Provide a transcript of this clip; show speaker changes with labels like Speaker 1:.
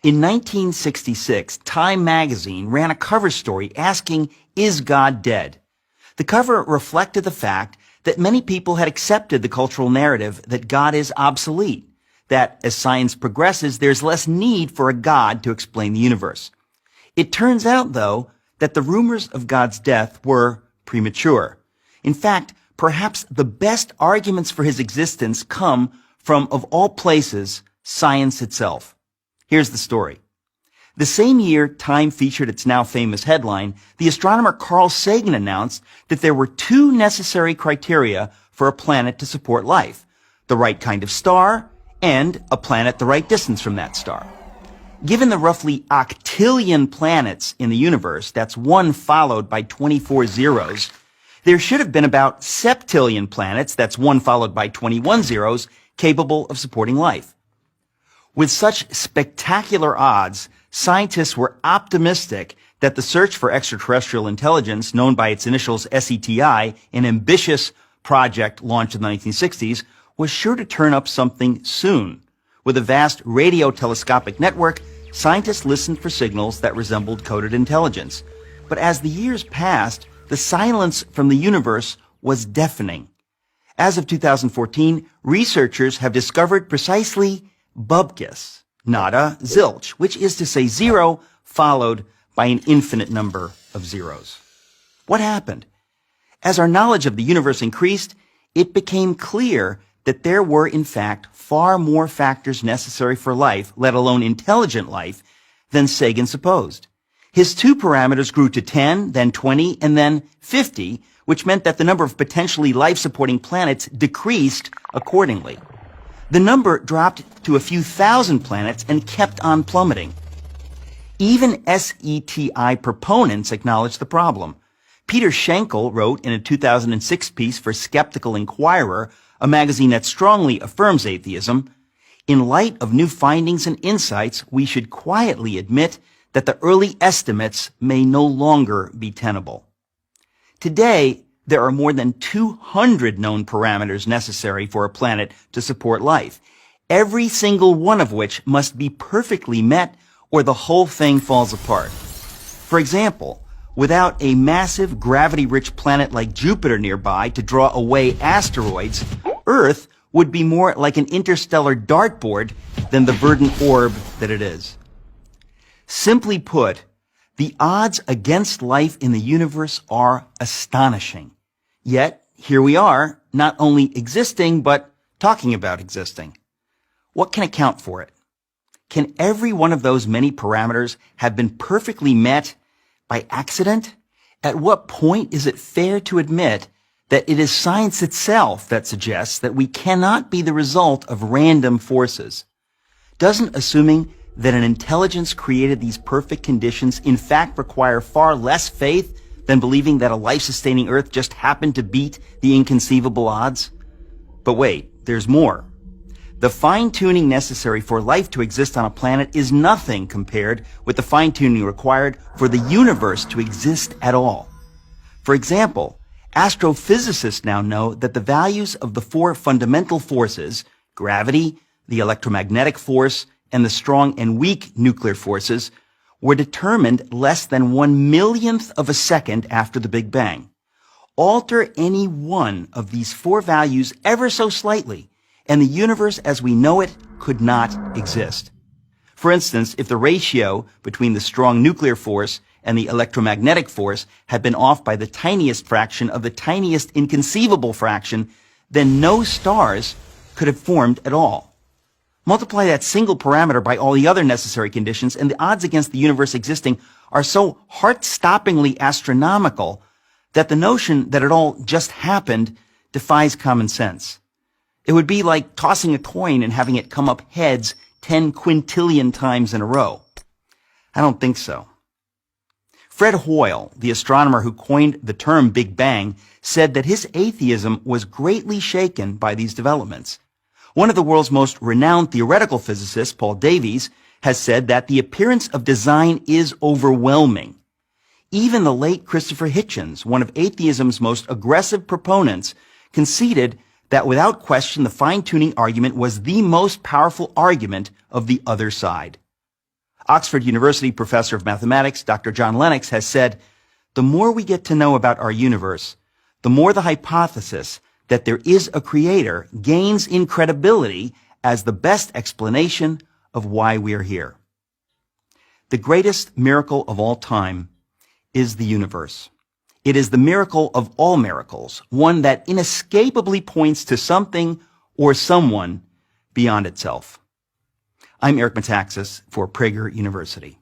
Speaker 1: In 1966, Time magazine ran a cover story asking, "Is God dead?" The cover reflected the fact that many people had accepted the cultural narrative that God is obsolete, that as science progresses, there's less need for a God to explain the universe. It turns out, though, that the rumors of God's death were premature. In fact, perhaps the best arguments for his existence come from, of all places, science itself. Here's the story. The same year Time featured its now famous headline, the astronomer Carl Sagan announced that there were two necessary criteria for a planet to support life: the right kind of star and a planet the right distance from that star. Given the roughly octillion planets in the universe, that's one followed by 24 zeros, there should have been about septillion planets, that's one followed by 21 zeros, capable of supporting life. With such spectacular odds, scientists were optimistic that the search for extraterrestrial intelligence, known by its initials SETI, an ambitious project launched in the 1960s, was sure to turn up something soon. With a vast radio telescopic network, scientists listened for signals that resembled coded intelligence. But as the years passed, the silence from the universe was deafening. As of 2014, researchers have discovered precisely bupkis, nada, zilch, which is to say zero followed by an infinite number of zeros. What happened? As our knowledge of the universe increased, it became clear that there were, in fact, far more factors necessary for life, let alone intelligent life, than Sagan supposed. His two parameters grew to 10, then 20, and then 50, which meant that the number of potentially life-supporting planets decreased accordingly. The number dropped to a few thousand planets and kept on plummeting. Even SETI proponents acknowledged the problem. Peter Schenkel wrote in a 2006 piece for Skeptical Inquirer, a magazine that strongly affirms atheism, "In light of new findings and insights, we should quietly admit that the early estimates may no longer be tenable." Today, there are more than 200 known parameters necessary for a planet to support life, every single one of which must be perfectly met or the whole thing falls apart. For example, without a massive gravity-rich planet like Jupiter nearby to draw away asteroids, Earth would be more like an interstellar dartboard than the verdant orb that it is. Simply put, the odds against life in the universe are astonishing. Yet, here we are, not only existing, but talking about existing. What can account for it? Can every one of those many parameters have been perfectly met by accident? At what point is it fair to admit that it is science itself that suggests that we cannot be the result of random forces? Doesn't assuming that an intelligence created these perfect conditions in fact require far less faith than believing that a life-sustaining Earth just happened to beat the inconceivable odds? But wait, there's more. The fine-tuning necessary for life to exist on a planet is nothing compared with the fine-tuning required for the universe to exist at all. For example, astrophysicists now know that the values of the four fundamental forces, gravity, the electromagnetic force, and the strong and weak nuclear forces, were determined less than 1/1,000,000th of a second after the Big Bang. Alter any one of these four values ever so slightly, and the universe as we know it could not exist. For instance, if the ratio between the strong nuclear force and the electromagnetic force had been off by the tiniest fraction of the tiniest inconceivable fraction, then no stars could have formed at all. Multiply that single parameter by all the other necessary conditions, and the odds against the universe existing are so heart-stoppingly astronomical that the notion that it all just happened defies common sense. It would be like tossing a coin and having it come up heads 10 quintillion times in a row. I don't think so. Fred Hoyle, the astronomer who coined the term Big Bang, said that his atheism was greatly shaken by these developments. One of the world's most renowned theoretical physicists, Paul Davies, has said that the appearance of design is overwhelming. Even the late Christopher Hitchens, one of atheism's most aggressive proponents, conceded that without question the fine-tuning argument was the most powerful argument of the other side. Oxford University professor of mathematics, Dr. John Lennox, has said, "The more we get to know about our universe, the more the hypothesis that there is a creator gains in credibility as the best explanation of why we are here." The greatest miracle of all time is the universe. It is the miracle of all miracles, one that inescapably points to something or someone beyond itself. I'm Eric Metaxas for Prager University.